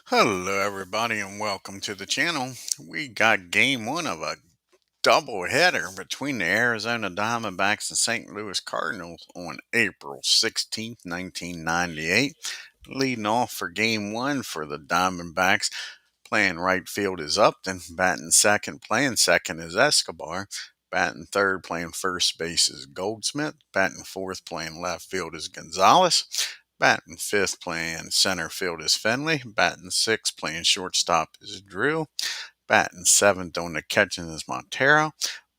Hello, everybody, and welcome to the channel. We got game one of a doubleheader between the Arizona Diamondbacks and St. Louis Cardinals on April 16th, 1998. Leading off for game one for the Diamondbacks, playing right field is Upton, batting second, playing second is Escobar, batting third, playing first base is Goldsmith, batting fourth, playing left field is Gonzalez, batting fifth, playing center field is Finley, batting sixth, playing shortstop is Drew, batting seventh on the catching is Montero,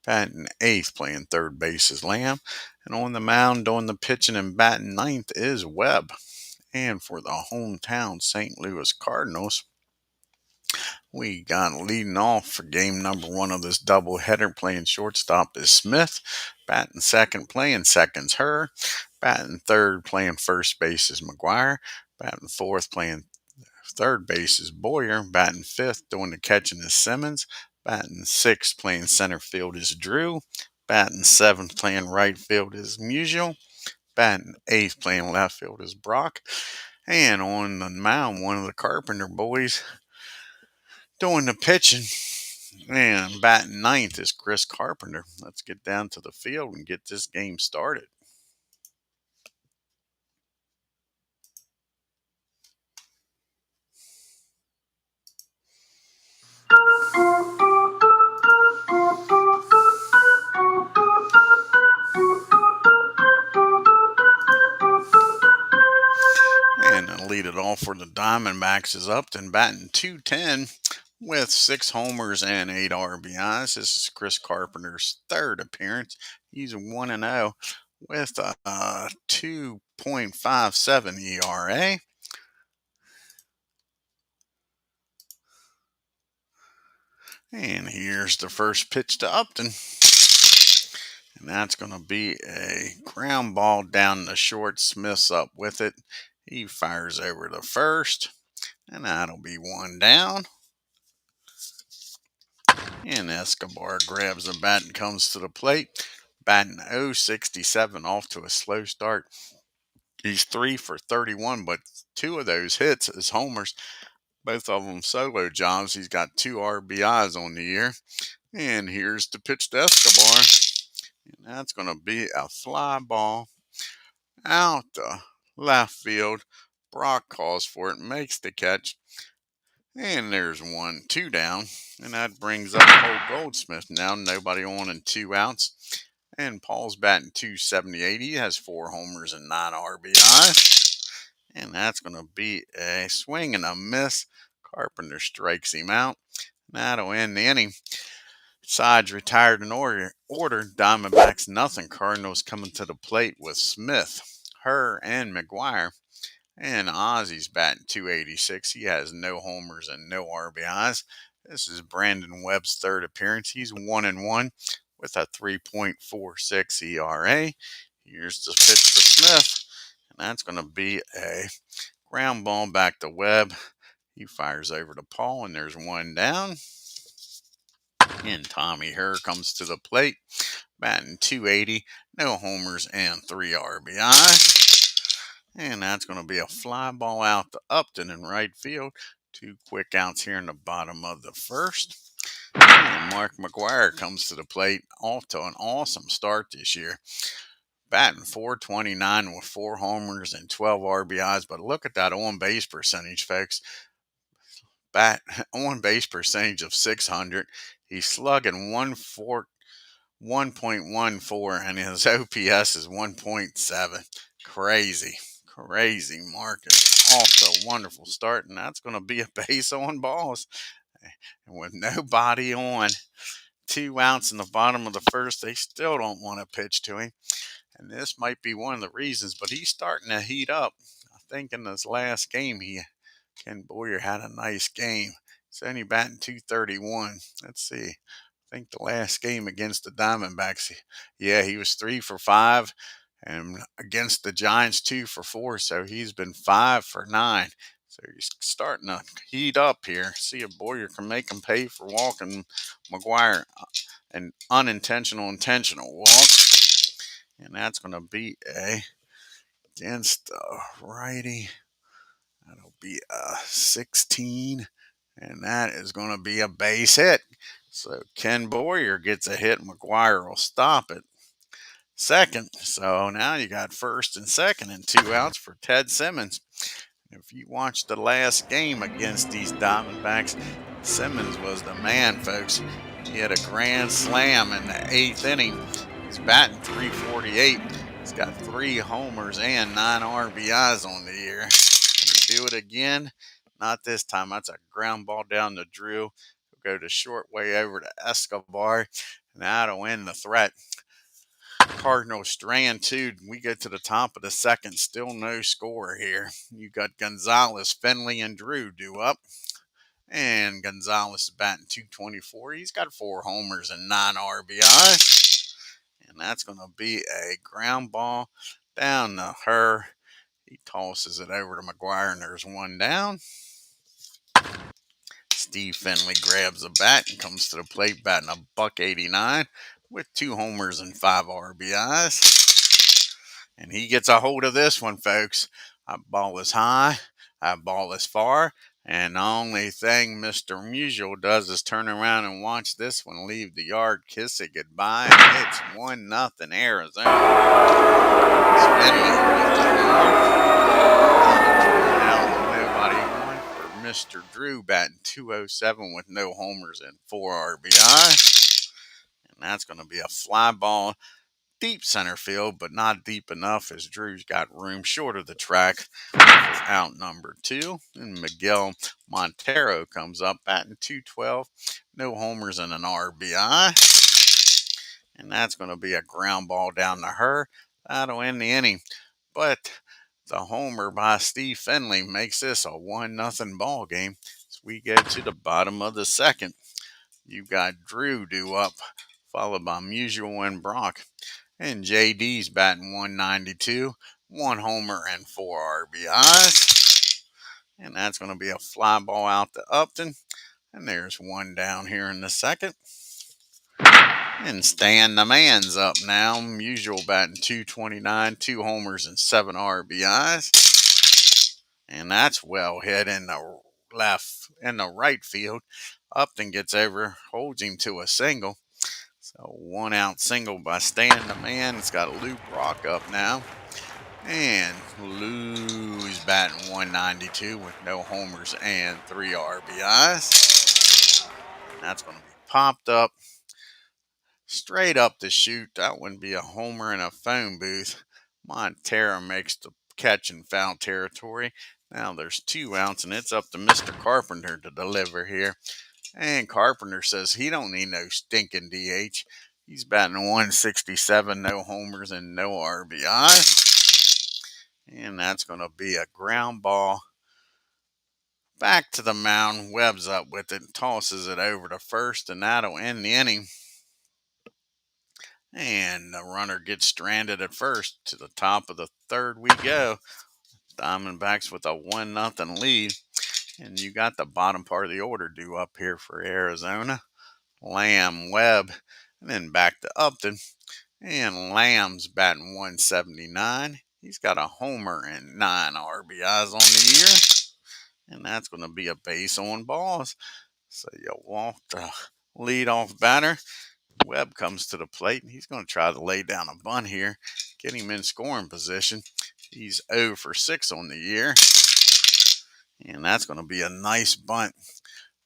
batting eighth, playing third base is Lamb, and on the mound doing the pitching and batting ninth is Webb. And for the hometown St. Louis Cardinals, we got leading off for game number one of this doubleheader, playing shortstop is Smith, batting second, playing second's Her, batting third, playing first base is McGuire, batting fourth, playing third base is Boyer, batting fifth, doing the catching is Simmons, batting sixth, playing center field is Drew, batting seventh, playing right field is Musial, batting eighth, playing left field is Brock, and on the mound, one of the Carpenter boys doing the pitching and batting ninth is Chris Carpenter. Let's get down to the field and get this game started. And to lead it off for the Diamondbacks is Upton, batting .210 with 6 homers and 8 RBIs. This is Chris Carpenter's third appearance. He's 1-0 with a 2.57 ERA. And here's the first pitch to Upton. And that's going to be a ground ball down the short. Smith's up with it. He fires over to first. And that'll be one down. And Escobar grabs the bat and comes to the plate. Batting .067 off to a slow start. He's 3 for 31, but 2 of those hits is homers. Both of them solo jobs. He's got 2 RBIs on the year. And here's the pitch to Escobar. And that's going to be a fly ball out the left field. Brock calls for it, makes the catch. And there's 1-2 down. And that brings up Cole Goldsmith now. Nobody on and 2 outs. And Paul's batting .278. He has 4 homers and 9 RBIs. And that's going to be a swing and a miss. Carpenter strikes him out. That'll end the inning. Sides retired in order. Diamondbacks nothing. Cardinals coming to the plate with Smith, Her, and McGuire. And Ozzy's batting .286. He has no homers and no RBIs. This is Brandon Webb's third appearance. He's 1-1 with a 3.46 ERA. Here's the pitch to Smith. And that's going to be a ground ball back to Webb. He fires over to Paul, and there's one down. And Tommy Herr comes to the plate, batting .280, no homers and 3 RBIs. And that's going to be a fly ball out to Upton in right field. 2 quick outs here in the bottom of the first. And Mark McGuire comes to the plate, off to an awesome start this year. Batting .429 with 4 homers and 12 RBIs. But look at that on-base percentage, folks. On-base percentage of .600. He's slugging 1.14, and his OPS is 1.7. Crazy. Mark is off to a wonderful start, and that's going to be a base on balls. And with nobody on, 2 outs in the bottom of the first, they still don't want to pitch to him. And this might be one of the reasons, but he's starting to heat up. I think in this last game, Ken Boyer had a nice game. He's only batting .231. Let's see. I think the last game against the Diamondbacks, he was 3 for 5. And against the Giants, 2 for 4. So he's been 5 for 9. So he's starting to heat up here. See if Boyer can make him pay for walking McGuire. An intentional walk. And that's going to be against the righty. That'll be a 16, and that is going to be a base hit. So Ken Boyer gets a hit. McGuire will stop it. Second. So now you got first and second and 2 outs for Ted Simmons. If you watched the last game against these Diamondbacks, Simmons was the man, folks. He had a grand slam in the 8th inning. He's batting .348. He's got 3 homers and 9 RBIs on the year. Can he do it again? Not this time. That's a ground ball down to Drew. He'll go to short way over to Escobar. And that'll end the threat. Cardinals strand 2. We get to the top of the second. Still no score here. You got Gonzalez, Finley, and Drew due up. And Gonzalez is batting .224. He's got 4 homers and 9 RBIs. And that's going to be a ground ball down to her. He tosses it over to McGuire, and there's 1 down. Steve Finley grabs the bat and comes to the plate batting a .189 with 2 homers and 5 RBIs. And he gets a hold of this one, folks. That ball is high. That ball is far. And the only thing Mr. Musial does is turn around and watch this one leave the yard, kiss it goodbye, and it's 1-0 Arizona. It's Finley with the now nobody on for Mr. Drew batting .207 with no homers and 4 RBI. And that's going to be a fly ball deep center field, but not deep enough as Drew's got room short of the track for out number 2. And Miguel Montero comes up batting .212, no homers and an RBI. And that's going to be a ground ball down to her. That'll end the inning. But the homer by Steve Finley makes this a 1-0 ball game. So we go to the bottom of the second. You got Drew due up, followed by Musial and Brock. And JD's batting .192, 1 homer and 4 RBIs. And that's going to be a fly ball out to Upton. And there's 1 down here in the second. And Stan the man's up now. Musial batting .229, 2 homers and 7 RBIs. And that's well hit in the right field. Upton gets over, holds him to a single. So 1 out single by Stan the man. It's got Lou Brock up now. And Lou's batting .192 with no homers and 3 RBIs. And that's going to be popped up straight up the chute. That wouldn't be a homer in a phone booth. Montero makes the catch in foul territory. Now there's 2 outs, and it's up to Mr. Carpenter to deliver here. And Carpenter says he don't need no stinking DH. He's batting .167, no homers and no RBIs. And that's going to be a ground ball back to the mound. Webb's up with it and tosses it over to first, and that'll end the inning. And the runner gets stranded at first. To the top of the third we go. Diamondbacks with a 1-0 lead. And you got the bottom part of the order due up here for Arizona. Lamb, Webb, and then back to Upton. And Lamb's batting .179. He's got a homer and 9 RBIs on the year. And that's going to be a base on balls. So you walk the leadoff batter. Webb comes to the plate, and he's going to try to lay down a bunt here, get him in scoring position. He's 0 for 6 on the year. And that's going to be a nice bunt.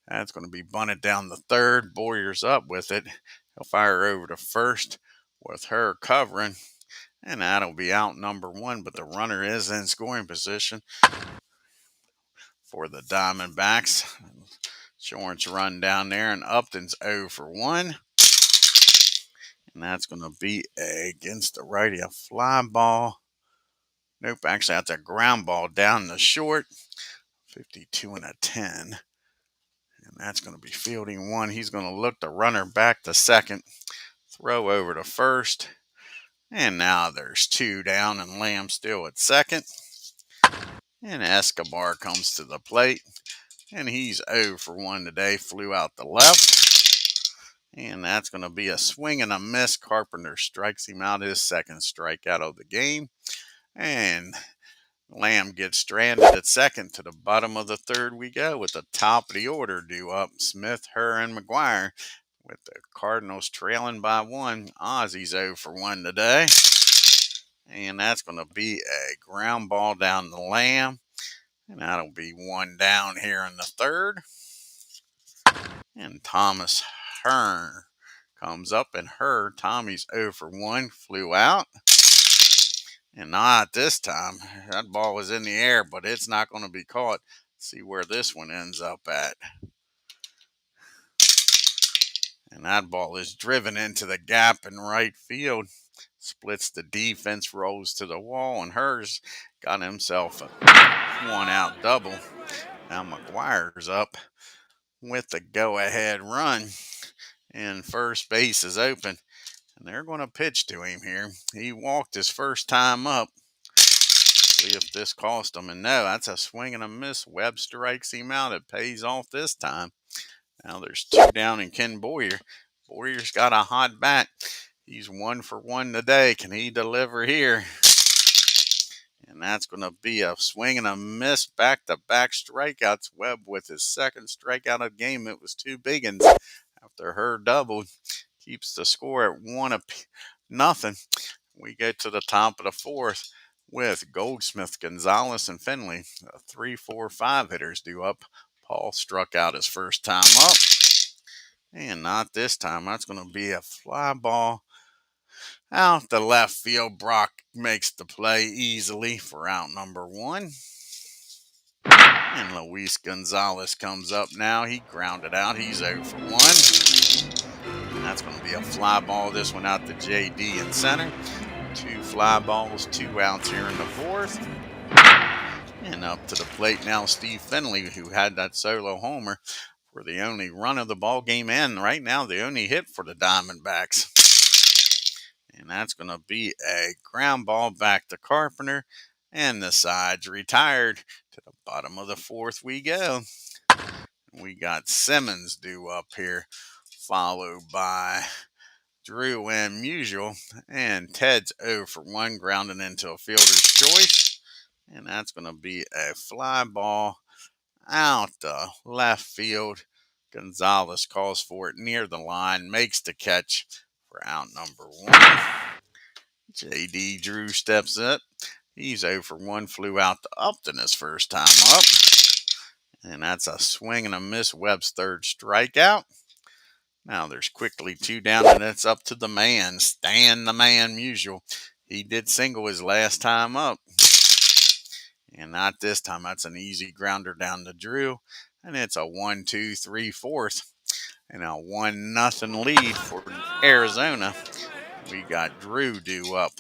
That's going to be bunted down the third. Boyer's up with it. He'll fire over to first with her covering. And that'll be out number 1. But the runner is in scoring position for the Diamondbacks. Shorts run down there, and Upton's 0 for 1. And that's going to be against the righty, a fly ball. Nope, actually that's a ground ball down the short. 52 and a 10. And that's going to be fielding 1. He's going to look the runner back to second. Throw over to first. And now there's 2 down, and Lamb still at second. And Escobar comes to the plate. And he's 0 for 1 today. Flew out the left. And that's going to be a swing and a miss. Carpenter strikes him out, his second strikeout of the game. And Lamb gets stranded at second. To the bottom of the third we go with the top of the order due up. Smith, Herr, and McGuire with the Cardinals trailing by 1. Ozzy's 0 for 1 today. And that's going to be a ground ball down the Lamb. And that'll be 1 down here in the third. And Thomas Hearn comes up, and Tommy's 0 for 1, flew out. And not this time. That ball was in the air, but it's not going to be caught. See where this one ends up at. And that ball is driven into the gap in right field. Splits the defense, rolls to the wall, and Hers got himself a 1-out double. Now McGuire's up with the go-ahead run, and first base is open. And they're going to pitch to him here. He walked his first time up. See if this cost him. And no, that's a swing and a miss. Webb strikes him out. It pays off this time. Now there's 2 down in Ken Boyer. Boyer's got a hot bat. He's 1 for 1 today. Can he deliver here? And that's going to be a swing and a miss. Back-to-back strikeouts. Webb with his second strikeout of the game. It was 2 big ones after her doubled. Keeps the score at 1-0. We get to the top of the fourth with Goldsmith, Gonzalez, and Finley. 3, 4, 5 hitters due up. Paul struck out his first time up. And not this time. That's going to be a fly ball out the left field. Brock makes the play easily for out number 1. And Luis Gonzalez comes up now. He grounded out. He's 0 for 1. And that's going to be a fly ball. This one out to JD in center. 2 fly balls, 2 outs here in the fourth. And up to the plate now, Steve Finley, who had that solo homer for the only run of the ball game, and right now the only hit for the Diamondbacks. And that's going to be a ground ball back to Carpenter, and the side's retired. To the bottom of the fourth we go. We got Simmons due up here, followed by Drew and Musial, and Ted's 0 for 1, grounding into a fielder's choice. And that's going to be a fly ball out the left field. Gonzalez calls for it near the line, makes the catch for out number 1. JD Drew steps up. He's 0 for 1, flew out to Upton his first time up. And that's a swing and a miss. Webb's third strikeout. Now there's quickly 2 down, and it's up to the man, Stan the Man Musial. He did single his last time up. And not this time. That's an easy grounder down to Drew. And it's a 1, 2, 3, 4th. And a 1-0 lead for Arizona. We got Drew due up.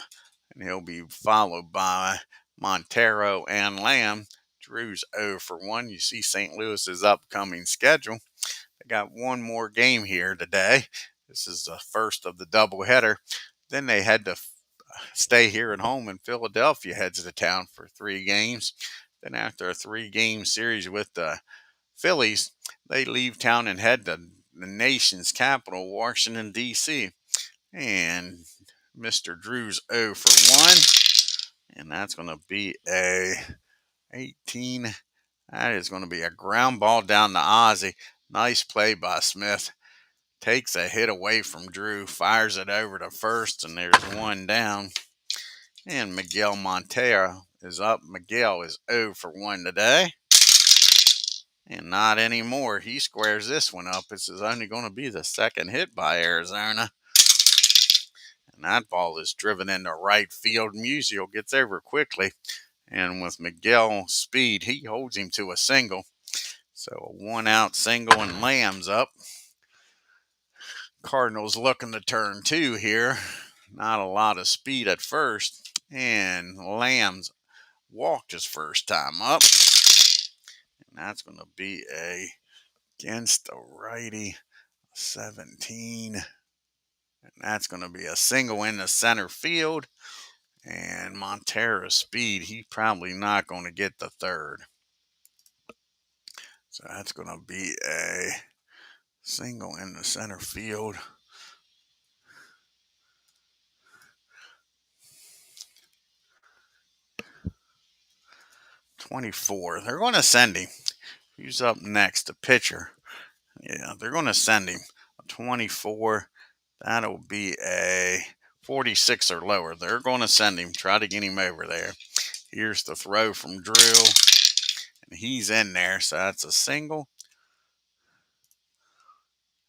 And he'll be followed by Montero and Lamb. Drew's 0 for 1. You see St. Louis's upcoming schedule. They got one more game here today. This is the first of the doubleheader. Then they had to stay here at home, and Philadelphia heads to town for 3 games. Then after a 3-game series with the Phillies, they leave town and head to the nation's capital, Washington, D.C. And Mr. Drew's 0 for 1. And that's going to be a 18. That is going to be a ground ball down to Ozzy. Nice play by Smith. Takes a hit away from Drew, fires it over to first, and there's 1 down. And Miguel Montero is up. Miguel is 0 for 1 today. And not anymore. He squares this one up. This is only going to be the second hit by Arizona. And that ball is driven into right field. Musial gets over quickly. And with Miguel's speed, he holds him to a single. So a 1-out single, and Lamb's up. Cardinals looking to turn 2 here. Not a lot of speed at first. And Lamb's walked his first time up. And that's going to be against the righty 17. And that's going to be a single in the center field. And Montero's speed, he's probably not going to get the third. So that's going to be a single in the center field. 24. They're going to send him. Who's up next? The pitcher. Yeah, they're going to send him. A 24. That'll be a 46 or lower. They're going to send him. Try to get him over there. Here's the throw from Drew. And he's in there, so that's a single.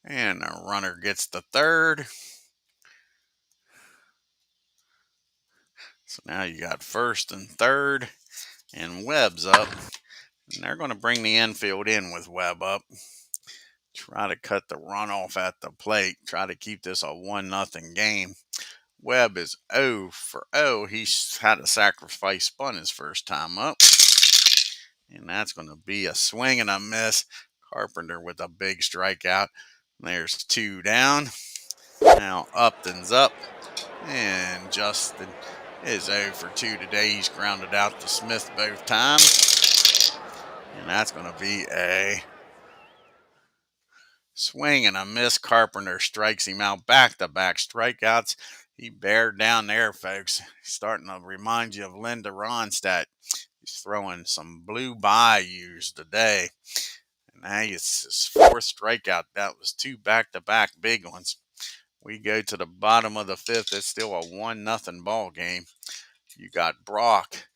And the runner gets the third. So now you got first and third. And Webb's up. And they're going to bring the infield in with Webb up. Try to cut the runoff at the plate. Try to keep this a 1-0 game. Webb is 0 for 0. He's had a sacrifice bunt his first time up. And that's going to be a swing and a miss. Carpenter with a big strikeout. There's 2 down. Now Upton's up. And Justin is 0 for 2 today. He's grounded out to Smith both times. And that's going to be a swing and a miss. Carpenter strikes him out. Back-to-back strikeouts. He bared down there, folks. He's starting to remind you of Linda Ronstadt. He's throwing some blue bayous today. And now it's his 4th strikeout. That was 2 back-to-back big ones. We go to the bottom of the 5th. It's still a 1-0 ball game. You got Brock,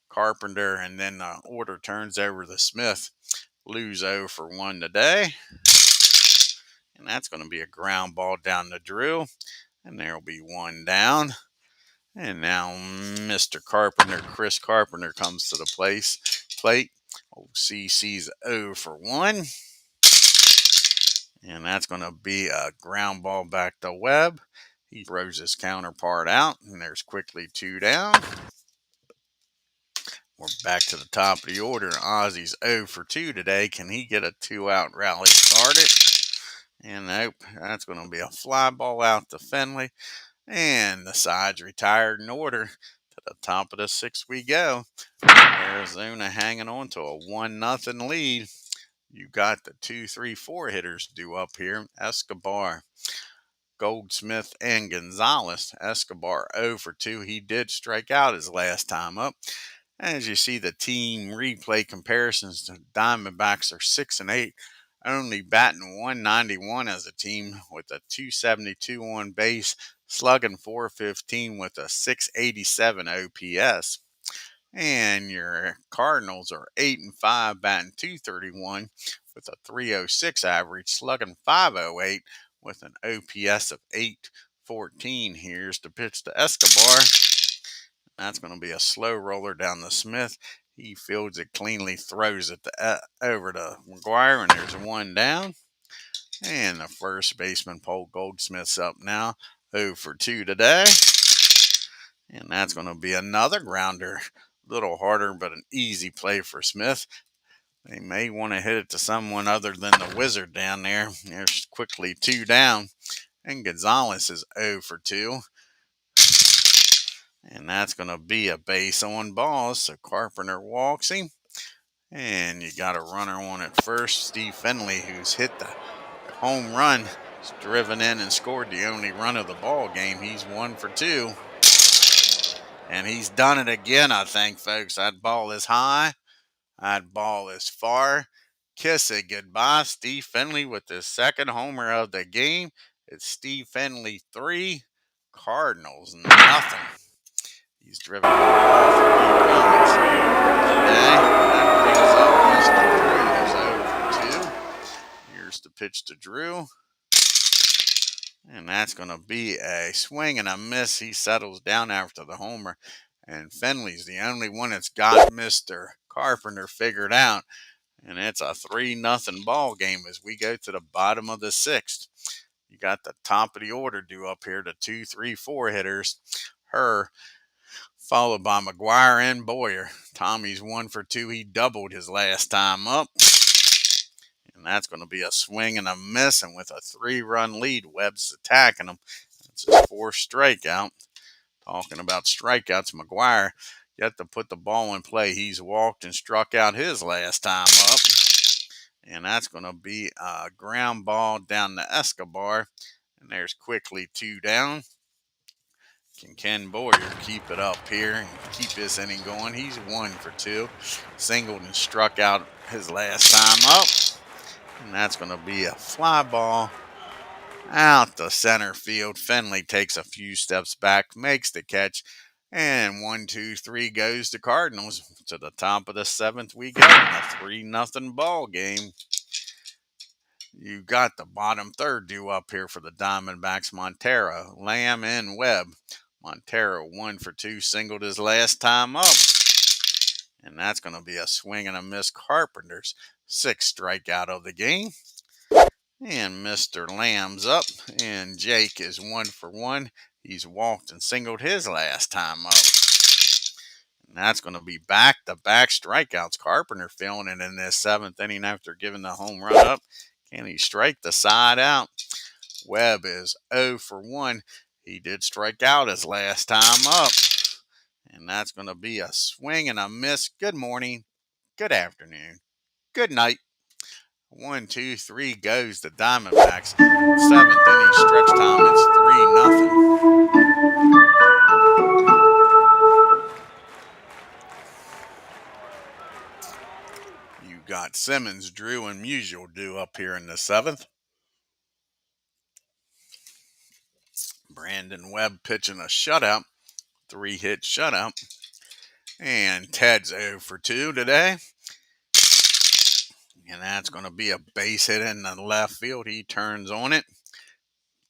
Carpenter, and then the order turns over to Smith. Lose 0 for 1 today. And that's going to be a ground ball down the drill. And there will be 1 down. And now Mr. Carpenter, Chris Carpenter, comes to the plate. Old CC's 0 for 1. And that's going to be a ground ball back to Webb. He throws his counterpart out. And there's quickly 2 down. We're back to the top of the order. Ozzy's 0 for 2 today. Can he get a 2-out rally started? And nope, that's going to be a fly ball out to Finley. And the side's retired in order. To the top of the 6th we go. Arizona hanging on to a 1-0 lead. You got the 2, 3, 4 hitters due up here. Escobar, Goldsmith, and Gonzalez. Escobar 0 for 2. He did strike out his last time up. As you see the team replay comparisons, the Diamondbacks are 6 and 8. Only batting 191 as a team with a 272 on base, slugging 415 with a 687 OPS. And your Cardinals are 8 and 5, batting 231 with a 306 average, slugging 508 with an OPS of 814. Here's the pitch to Escobar. That's going to be a slow roller down to Smith. He fields it cleanly, throws it over to McGuire, and there's 1 down. And the first baseman, Paul Goldsmith's up now, 0 for 2 today. And that's going to be another grounder. A little harder, but an easy play for Smith. They may want to hit it to someone other than the Wizard down there. There's quickly 2 down. And Gonzalez is 0 for 2. And that's going to be a base on balls. So Carpenter walks him. And you got a runner on at first. Steve Finley, who's hit the home run, is driven in and scored the only run of the ball game. He's 1 for 2. And he's done it again, I think, folks. That ball is high. That ball is far. Kiss it goodbye. Steve Finley with his 2nd homer of the game. It's Steve Finley 3, Cardinals nothing. He's driven 3 runs today. That brings up Mr. Drew, who's 0 for 2. Here's the pitch to Drew. And that's going to be a swing and a miss. He settles down after the homer. And Finley's the only one that's got Mr. Carpenter figured out. And it's a 3-0 ball game as we go to the bottom of the 6th. You got the top of the order due up here, the 2, 3, 4 hitters. Followed by McGuire and Boyer. Tommy's 1 for 2. He doubled his last time up. And that's going to be a swing and a miss. And with a 3-run lead, Webb's attacking him. That's his 4th strikeout. Talking about strikeouts, McGuire, you have to put the ball in play. He's walked and struck out his last time up. And that's going to be a ground ball down to Escobar. And there's quickly 2 down. Can Ken Boyer keep it up here and keep this inning going? He's 1 for 2. Singled and struck out his last time up. And that's going to be a fly ball out to center field. Finley takes a few steps back, makes the catch. And 1, 2, 3 goes the Cardinals. To the top of the 7th we go in a 3-0 ball game. You got the bottom third due up here for the Diamondbacks. Montero, Lamb, and Webb. Montero 1 for 2, singled his last time up. And that's going to be a swing and a miss. Carpenter's 6th strikeout of the game. And Mr. Lamb's up. And Jake is 1 for 1. He's walked and singled his last time up. And that's going to be back-to-back strikeouts. Carpenter feeling it in this 7th inning after giving the home run up. Can he strike the side out? Webb is 0 for 1. He did strike out his last time up. And that's going to be a swing and a miss. Good morning, good afternoon, good night. 1, 2, 3 goes the Diamondbacks. 7th inning stretch time. It's 3-0. You got Simmons, Drew, and Musial due up here in the 7th. Brandon Webb pitching a shutout, 3-hit shutout. And Ted's 0 for 2 today. And that's going to be a base hit in the left field. He turns on it.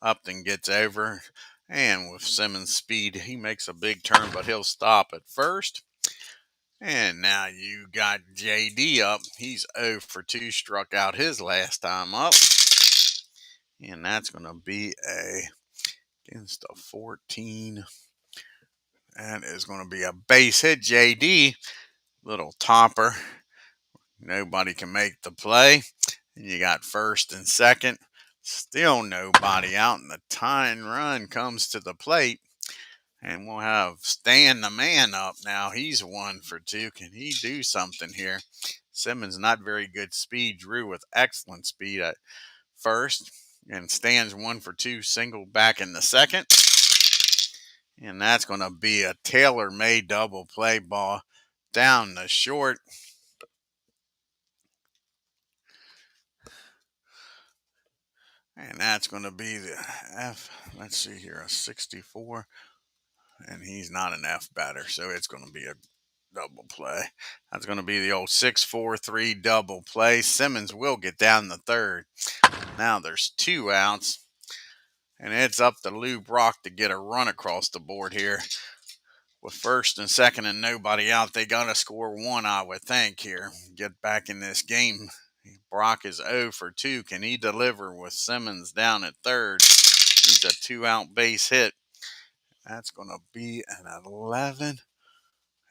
Upton gets over. And with Simmons' speed, he makes a big turn, but he'll stop at first. And now you got JD up. He's 0 for 2, struck out his last time up. And that's going to be against a 14. That is going to be a base hit. JD, little topper. Nobody can make the play. And you got first and second. Still nobody out. And the tying run comes to the plate. And we'll have Stan the man up now. He's 1 for 2. Can he do something here? Simmons not very good speed. Drew with excellent speed at first. And Stan's 1 for 2. Single back in the second. And that's going to be a tailor-made double play ball down the short. And that's going to be the F. Let's see here, a 64. And he's not an F batter, so it's going to be a double play. That's going to be the old 6-4-3 double play. Simmons will get down the third. Now there's 2 outs. And it's up to Lou Brock to get a run across the board here. With first and second and nobody out, they got to score 1, I would think, here. Get back in this game. Brock is 0 for 2. Can he deliver with Simmons down at third? He's a 2-out base hit. That's going to be an 11.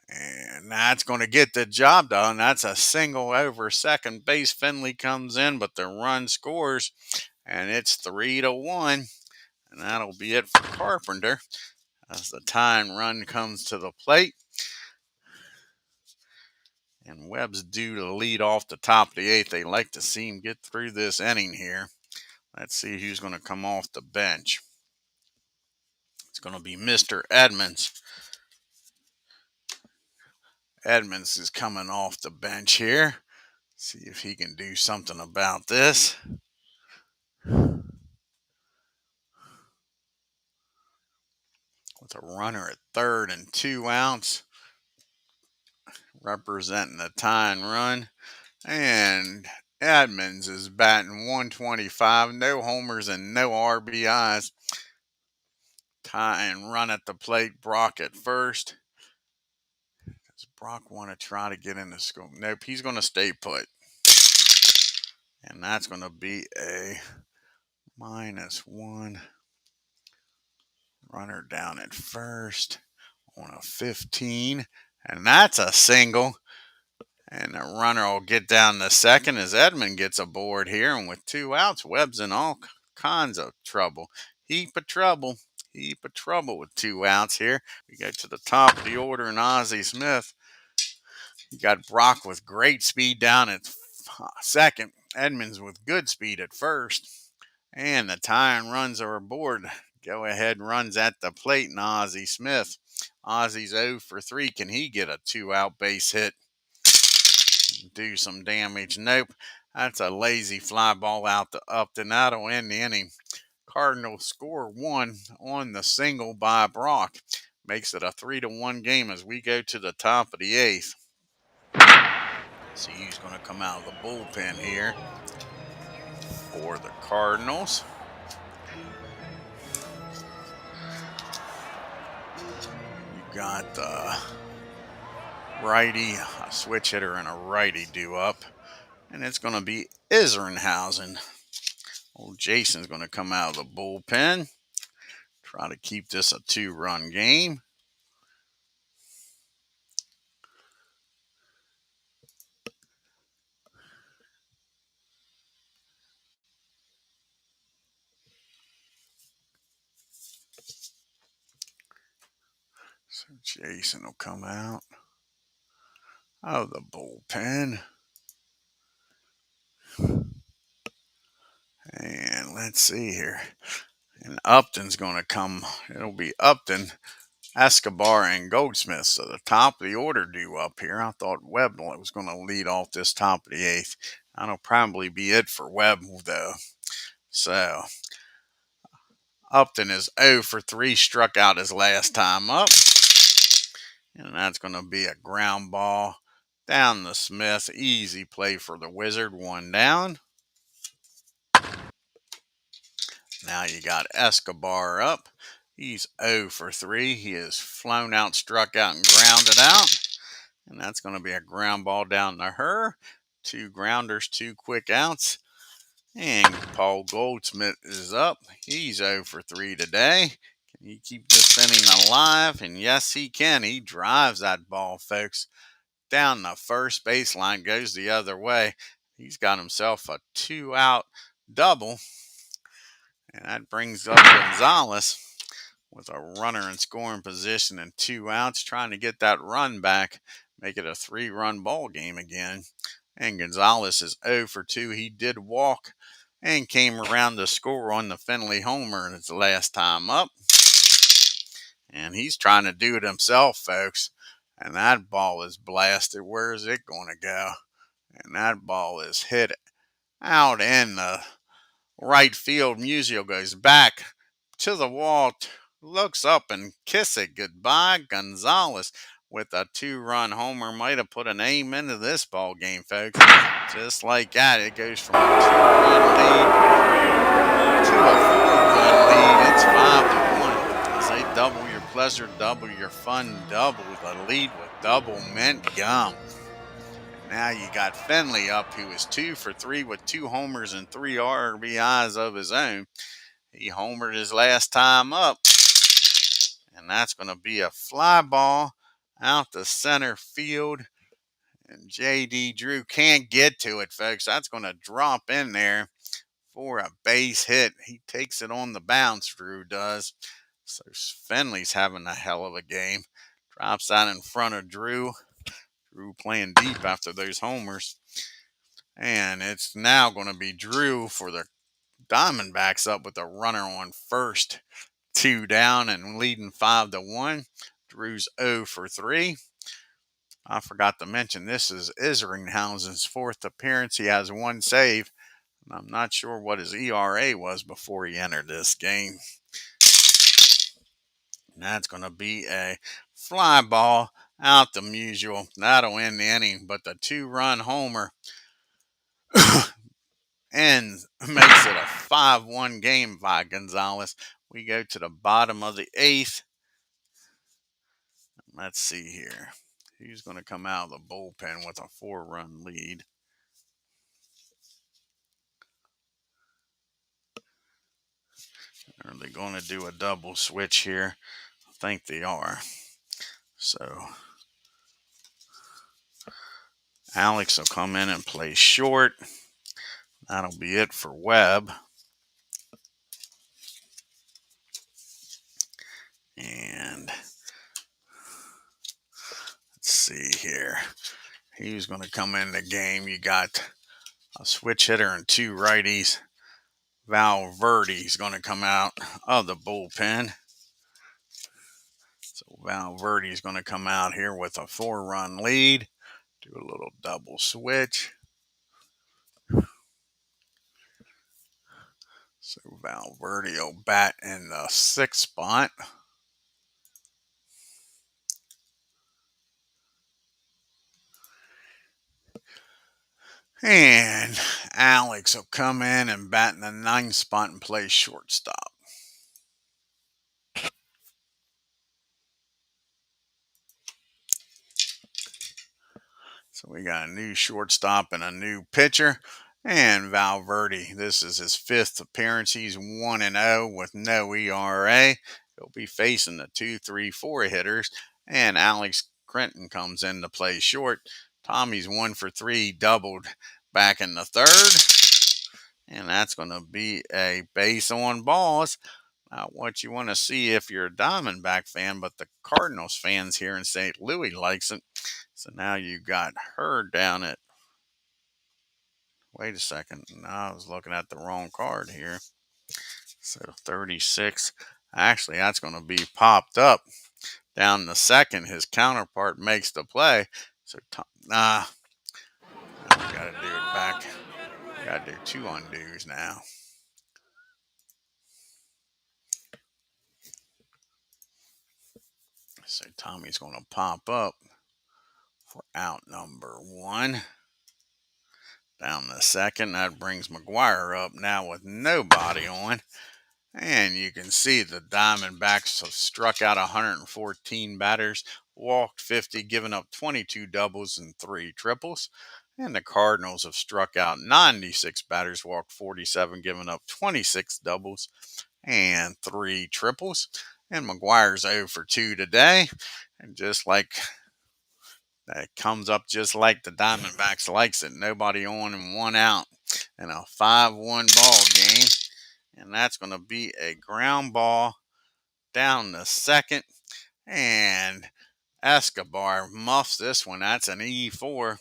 And that's going to get the job done. That's a single over second base. Finley comes in, but the run scores. And it's 3-1. And that'll be it for Carpenter as the tying run comes to the plate. And Webb's due to lead off the top of the 8th. They like to see him get through this inning here. Let's see who's going to come off the bench. It's going to be Mr. Edmonds. Edmonds is coming off the bench here. See if he can do something about this. With a runner at third and 2 outs. Representing the tying run. And Edmonds is batting 125. No homers and no RBIs. Tying run at the plate. Brock at first. Does Brock want to try to get in the scope? Nope, he's going to stay put. And that's going to be a -1. Runner down at first on a 15. And that's a single. And the runner will get down to second as Edmond gets aboard here. And with 2 outs, Webb's in all kinds of trouble. Heap of trouble. Heap of trouble with 2 outs here. We go to the top of the order and Ozzie Smith. You got Brock with great speed down at second. Edmonds with good speed at first. And the tying runs are aboard. Go-ahead runs at the plate, and Ozzie Smith. Ozzie's 0 for 3. Can he get a 2-out base hit? Do some damage? Nope. That's a lazy fly ball out to Upton. That'll end the inning. Cardinals score 1 on the single by Brock. Makes it a 3-1 game as we go to the top of the 8th. See who's going to come out of the bullpen here for the Cardinals. You got the righty, a switch hitter, and a righty due up. And it's going to be Isringhausen. Old Jason's going to come out of the bullpen. Try to keep this a 2-run game. So Jason will come out of the bullpen. And let's see here. And Upton's going to come. It'll be Upton, Escobar, and Goldsmith. So the top of the order due up here. I thought Webb was going to lead off this top of the 8th. That'll probably be it for Webb, though. So Upton is 0 for 3, struck out his last time up. And that's going to be a ground ball down the Smith. Easy play for the Wizard. 1 down. Now you got Escobar up. He's 0 for 3. He is flown out, struck out, and grounded out. And that's going to be a ground ball down to her. 2 grounders, 2 quick outs. And Paul Goldsmith is up. He's 0 for 3 today. Can he keep this inning alive? And yes, he can. He drives that ball, folks, down the first baseline, goes the other way. He's got himself a 2-out double. And that brings up Gonzalez with a runner in scoring position and 2 outs, trying to get that run back, make it a 3-run ball game again. And Gonzalez is 0 for 2. He did walk and came around to score on the Finley homer his last time up. And he's trying to do it himself, folks. And that ball is blasted. Where is it going to go? And that ball is hit out in the right field. Musial goes back to the wall, looks up and kiss it goodbye. Gonzalez with a 2-run homer might have put an aim into this ball game, folks. Just like that, it goes from a 2-run lead to a 4-run lead. It's 5-1. As they double your pleasure, double your fun, double the lead with double mint gum. Now you got Finley up, who is 2 for 3 with 2 homers and 3 RBIs of his own. He homered his last time up. And that's going to be a fly ball out to center field. And J.D. Drew can't get to it, folks. That's going to drop in there for a base hit. He takes it on the bounce, Drew does. So Finley's having a hell of a game. Drops out in front of Drew. Drew playing deep after those homers. And it's now going to be Drew for the Diamondbacks up with a runner on first. 2 down and leading 5-1. Drew's 0 for 3. I forgot to mention this is Isringhausen's 4th appearance. He has 1 save. And I'm not sure what his ERA was before he entered this game. And that's going to be a fly ball out the Musial. That'll end the inning. But the 2-run homer and makes it a 5-1 game by Gonzalez. We go to the bottom of the 8th. Let's see here. Who's going to come out of the bullpen with a 4-run lead? Are they going to do a double switch here? I think they are. So Alex will come in and play short. That'll be it for Webb. And let's see here. Who's going to come in the game? You got a switch hitter and 2 righties. Valverde's going to come out of the bullpen. So Valverde's going to come out here with a 4-run lead. Do a little double switch. So Valverde will bat in the 6th spot. And Alex will come in and bat in the 9th spot and play shortstop. So we got a new shortstop and a new pitcher. And Valverde, this is his 5th appearance. He's 1-0 with no ERA. He'll be facing the 2-3-4 hitters. And Alex Crenton comes in to play short. Tommy's 1 for 3, doubled back in the 3rd. And that's going to be a base on balls. Not what you want to see if you're a Diamondback fan, but the Cardinals fans here in St. Louis likes it. So now you got her down at, wait a second, no, I was looking at the wrong card here. So 36, actually that's going to be popped up down the 2nd. His counterpart makes the play. So, we got to do it back. We got to do 2 undos now. So Tommy's going to pop up for out number 1. Down the 2nd, that brings McGuire up now with nobody on. And you can see the Diamondbacks have struck out 114 batters, walked 50, given up 22 doubles and 3 triples. And the Cardinals have struck out 96 batters, walked 47, given up 26 doubles and 3 triples. And McGuire's 0 for 2 today. And just like that, comes up just like the Diamondbacks likes it. Nobody on and 1 out in a 5-1 ball game. And that's going to be a ground ball down the 2nd. And Escobar muffs this one. That's an E4.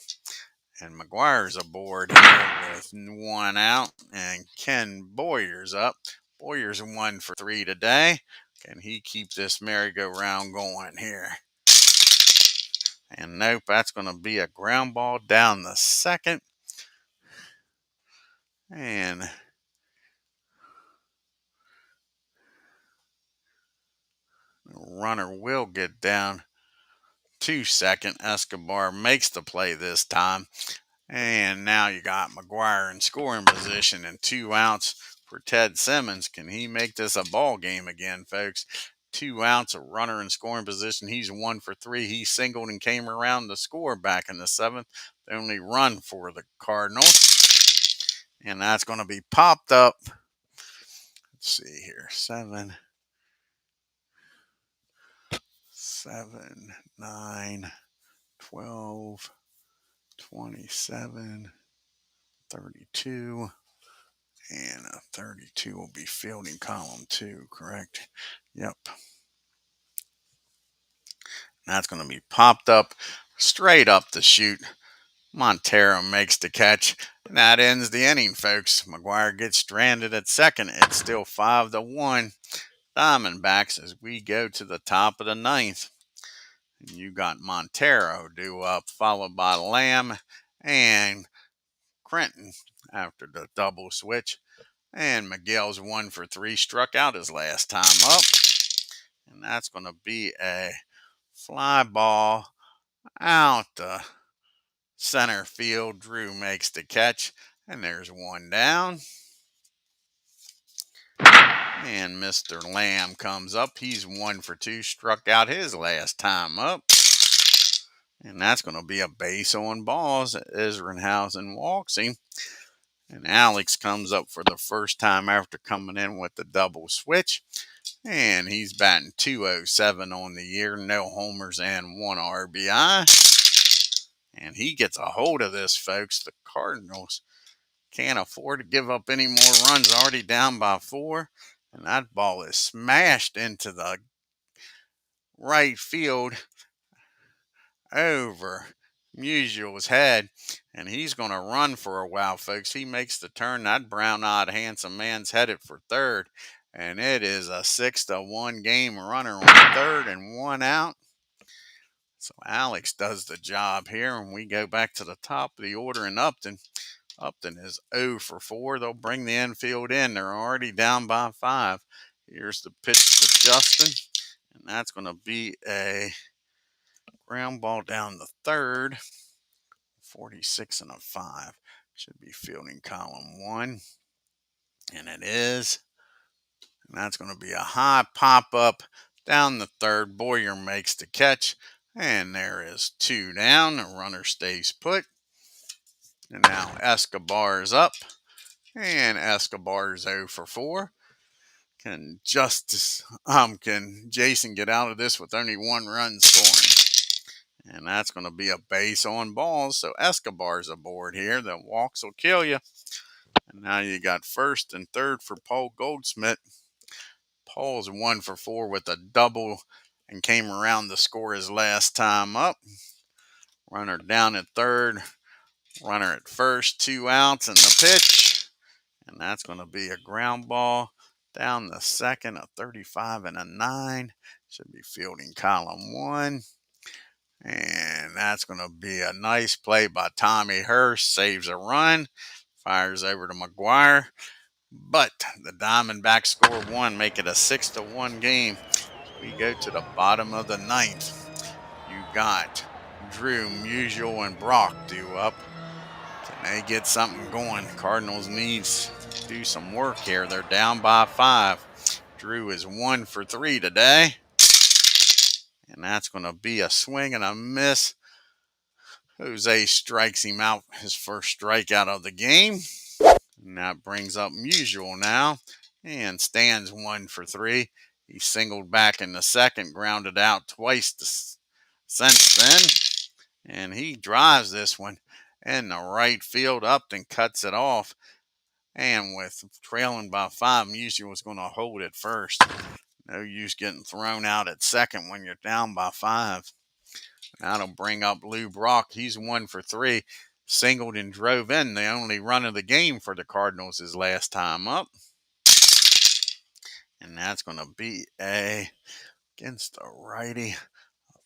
And McGuire's aboard here with 1 out. And Ken Boyer's up. Boyer's 1 for 3 today. Can he keep this merry-go-round going here? And nope, that's going to be a ground ball down the 2nd. And the runner will get down to 2nd. Escobar makes the play this time. And now you got McGuire in scoring position and 2 outs for Ted Simmons. Can he make this a ball game again, folks? 2 outs, a runner in scoring position. He's 1 for 3. He singled and came around to score back in the 7th. The only run for the Cardinals. And that's going to be popped up. Let's see here. 7, 9, 12, 27, 32. And a 32 will be fielding column 2, correct? Yep. That's going to be popped up straight up the chute. Montero makes the catch. And that ends the inning, folks. McGuire gets stranded at 2nd. It's still 5-1 Diamondbacks as we go to the top of the 9th. And you got Montero due up, followed by Lamb and Crenton after the double switch. And Miguel's 1 for 3, struck out his last time up. And that's going to be a fly ball out the center field. Drew makes the catch. And there's 1 down. And Mr. Lamb comes up. He's 1 for 2, struck out his last time up. And that's going to be a base on balls. Isringhausen walks him. And Alex comes up for the first time after coming in with the double switch. And he's batting .207 on the year. No homers and 1 RBI. And he gets a hold of this, folks. The Cardinals can't afford to give up any more runs. Already down by 4. And that ball is smashed into the right field over Musial's head, and he's going to run for a while, folks. He makes the turn. That brown-eyed handsome man's headed for third, and it is a 6-1 game. Runner on third and one out. So Alex does the job here, and we go back to the top of the order in Upton. Upton is 0 for 4. They'll bring the infield in. They're already down by 5. Here's the pitch to Justin, and that's going to be a ground ball down the third. 46 and a 5. Should be fielding column 1. And it is. And that's going to be a high pop up down the third. Boyer makes the catch. And there is 2 down. The runner stays put. And now Escobar is up. And Escobar is 0 for 4. Can Jason get out of this with only 1 run scoring? And that's going to be a base on balls. So Escobar's aboard here. The walks will kill you. And now you got first and third for Paul Goldsmith. Paul's 1 for 4 with a double and came around to score his last time up. Runner down at third. Runner at first. 2 outs and the pitch. And that's going to be a ground ball down the second. A 35 and a 9. Should be fielding column 1. And that's going to be a nice play by Tommy Hurst. Saves a run. Fires over to McGuire. But the Diamondbacks score 1, make it a 6-1 game. We go to the bottom of the 9th. You got Drew, Musial, and Brock due up. Can they get something going? Cardinals needs to do some work here. They're down by 5. Drew is 1 for 3 today. And that's going to be a swing and a miss. Jose strikes him out, his first strikeout of the game. And that brings up Musial now. And Stan's 1 for 3. He singled back in the second, grounded out twice since then. And he drives this one in the right field. Upton cuts it off. And with trailing by 5, Musial was going to hold it first. No use getting thrown out at second when you're down by 5. That'll bring up Lou Brock. He's 1 for 3. Singled and drove in the only run of the game for the Cardinals his last time up. And that's going to be against the righty,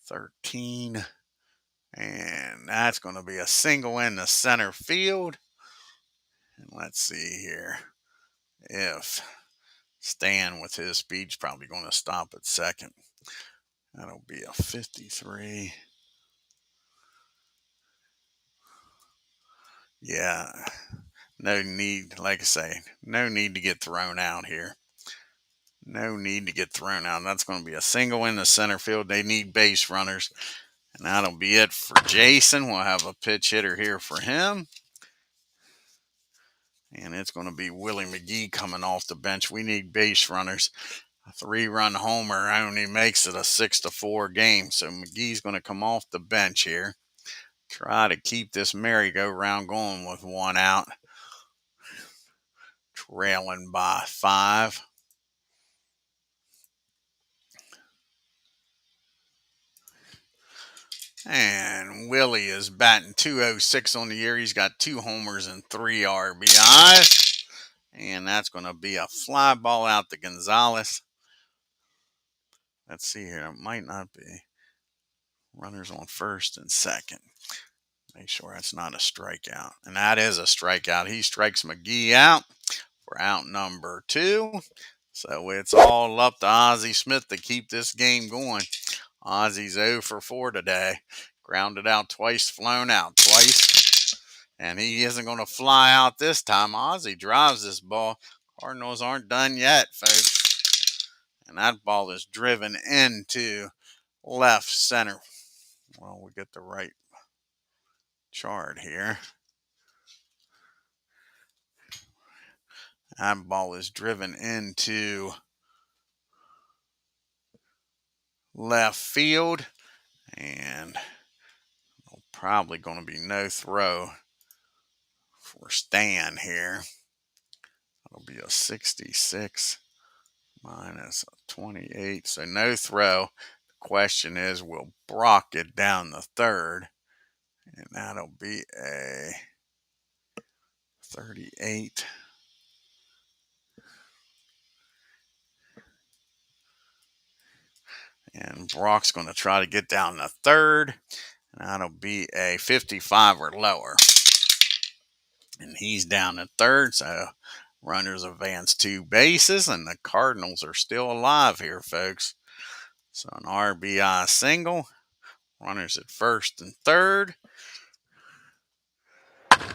13. And that's going to be a single in the center field. And let's see here if Stan with his speed's probably going to stop at second. That'll be a 53. Yeah, no need, like I say, no need to get thrown out here. No need to get thrown out. That's going to be a single in the center field. They need base runners. And that'll be it for Jason. We'll have a pitch hitter here for him. And it's going to be Willie McGee coming off the bench. We need base runners. A 3-run homer only makes it a 6-4 game. So McGee's going to come off the bench here. Try to keep this merry-go-round going with 1 out. Trailing by 5. And Willie is batting .206 on the year. He's got 2 homers and 3 RBIs. And that's going to be a fly ball out to Gonzalez. Let's see here. It might not be. Runners on first and second. Make sure that's not a strikeout. And that is a strikeout. He strikes McGee out for out number 2. So it's all up to Ozzie Smith to keep this game going. Ozzie's 0 for 4 today. Grounded out twice, flown out twice. And he isn't going to fly out this time. Ozzie drives this ball. Cardinals aren't done yet, folks. And that ball is driven into left center. Well, we get the right chart here. That ball is driven into left field. And probably going to be no throw for Stan here. That'll be a 66 minus a 28. So no throw. The question is, will Brock get down the third? And that'll be a 38. And Brock's going to try to get down to third. And that'll be a 55 or lower. And he's down to third, so runners advance 2 bases, and the Cardinals are still alive here, folks. So an RBI single. Runners at first and third.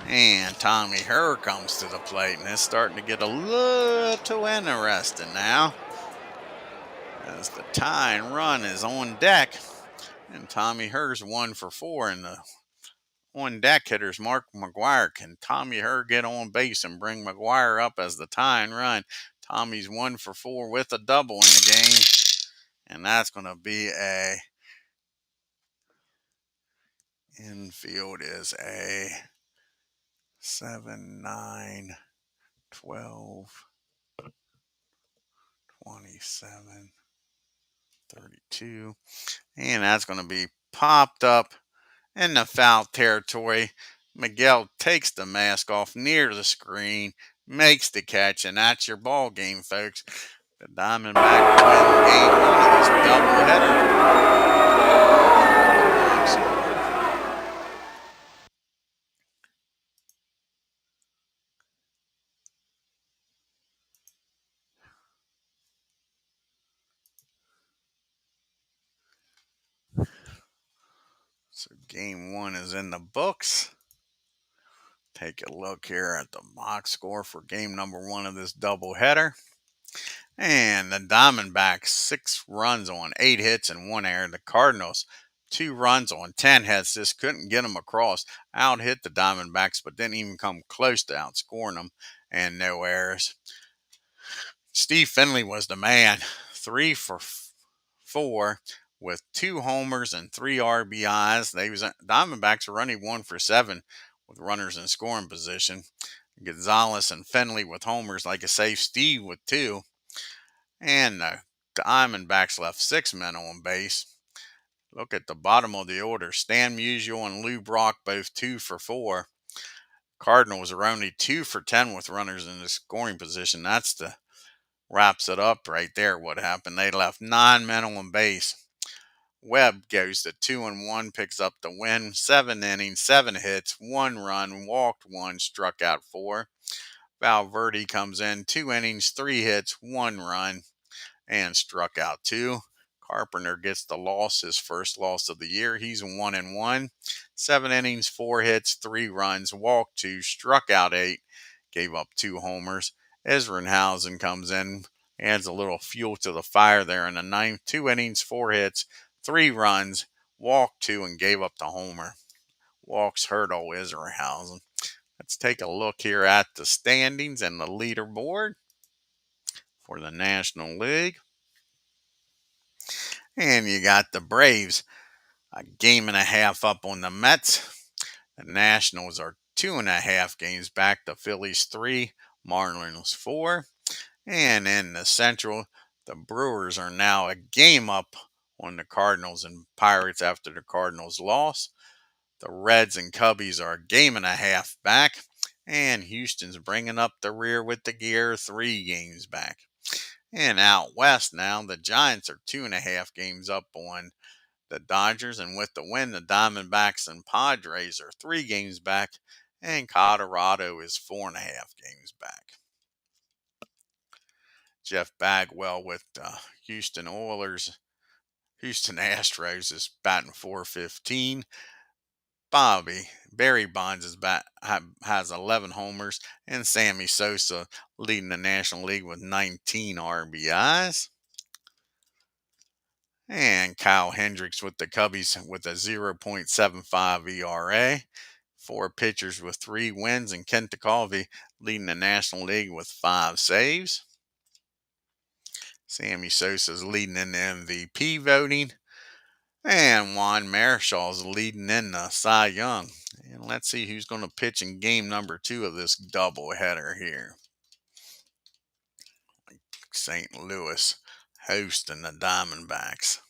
And Tommy Herr comes to the plate, and it's starting to get a little interesting now, as the tying run is on deck. And Tommy Herr's 1 for 4, and the on deck hitters Mark McGuire. Can Tommy Herr get on base and bring McGuire up as the tying run? Tommy's 1 for 4 with a double in the game, and that's going to be a infield is a 7, 9, 12, 27, 32, and that's going to be popped up in the foul territory. Miguel takes the mask off near the screen, makes the catch, and that's your ball game, folks. The Diamondbacks win game 1 of this doubleheader. So game 1 is in the books. Take a look here at the box score for game number 1 of this doubleheader. And the Diamondbacks, 6 runs on 8 hits and 1 error. The Cardinals, 2 runs on 10 hits. Just couldn't get them across. Out hit the Diamondbacks, but didn't even come close to outscoring them. And no errors. Steve Finley was the man. 3 for 4 with 2 homers and 3 RBIs. Diamondbacks were running 1 for 7 with runners in scoring position. Gonzalez and Finley with homers, like I say, Steve with 2. And the Diamondbacks left 6 men on base. Look at the bottom of the order. Stan Musial and Lou Brock both 2 for 4. Cardinals are only 2 for 10 with runners in the scoring position. That's the wraps it up right there. What happened? They left 9 men on base. Webb goes to 2-1, picks up the win. 7 innings, 7 hits, 1 run, walked 1, struck out 4. Valverde comes in, 2 innings, 3 hits, 1 run, and struck out 2. Carpenter gets the loss, his first loss of the year. He's 1-1. 7 innings, 4 hits, 3 runs, walked 2, struck out 8, gave up 2 homers. Isringhausen comes in, adds a little fuel to the fire there in the 9th. 2 innings, 4 hits, 3 runs, walked 2, and gave up the homer. Walks hurt old Isringhausen. Let's take a look here at the standings and the leaderboard for the National League. And you got the Braves a game and a half up on the Mets. The Nationals are 2.5 games back. The Phillies 3, Marlins 4. And in the Central, the Brewers are now a game up on the Cardinals and Pirates after the Cardinals loss. The Reds and Cubbies are a game and a half back. And Houston's bringing up the rear with the gear, 3 games back. And out west now, the Giants are 2.5 games up on the Dodgers. And with the win, the Diamondbacks and Padres are 3 games back. And Colorado is 4.5 games back. Jeff Bagwell with the Houston Astros is batting .415. Barry Bonds has 11 homers, and Sammy Sosa leading the National League with 19 RBIs. And Kyle Hendricks with the Cubbies with a 0.75 ERA. 4 pitchers with 3 wins, and Kent Tekulve leading the National League with 5 saves. Sammy Sosa's leading in the MVP voting. And Juan Marshall's leading in the Cy Young. And let's see who's going to pitch in game number 2 of this doubleheader here. St. Louis hosting the Diamondbacks.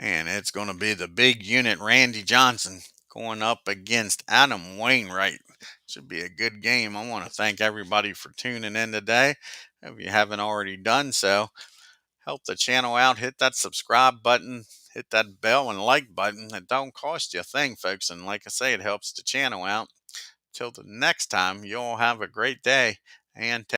And it's going to be the big unit Randy Johnson going up against Adam Wainwright. Should be a good game. I want to thank everybody for tuning in today. If you haven't already done so, help the channel out. Hit that subscribe button, hit that bell and like button. It don't cost you a thing, folks. And like I say, it helps the channel out. Till the next time, you all have a great day and